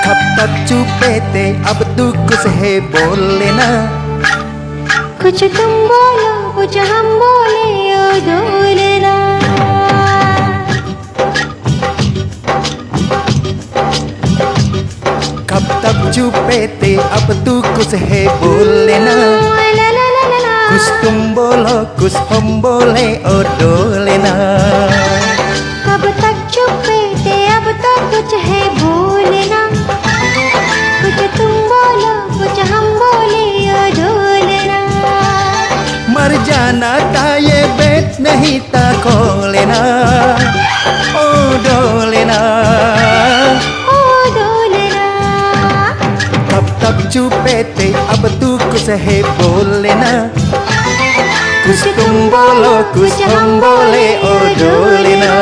कब तक चुपे थे, अब तू कुछ है बोल लेना। कुछ तुम बोलो कुछ हम बोले ओ डोलना। कब तक चुपे थे, अब तू कुछ है बोल लेना। ला ला ला ला ला। कुछ तुम बोलो कुछ हम बोले ओ डोलना। कब तक चुपे थे, अब तो कुछ है बोलना। कुछ तुम बोलो कुछ हम बोले ओ डोलना। मर जाना था ये बेट नहीं था खोलेना ओ डोलेना। ओ डोलना। कब तक चुपे थे, अब तू कुछ है बोल लेना। कुछ तुम बोलो कुछ हम बोले ओ डोलेना।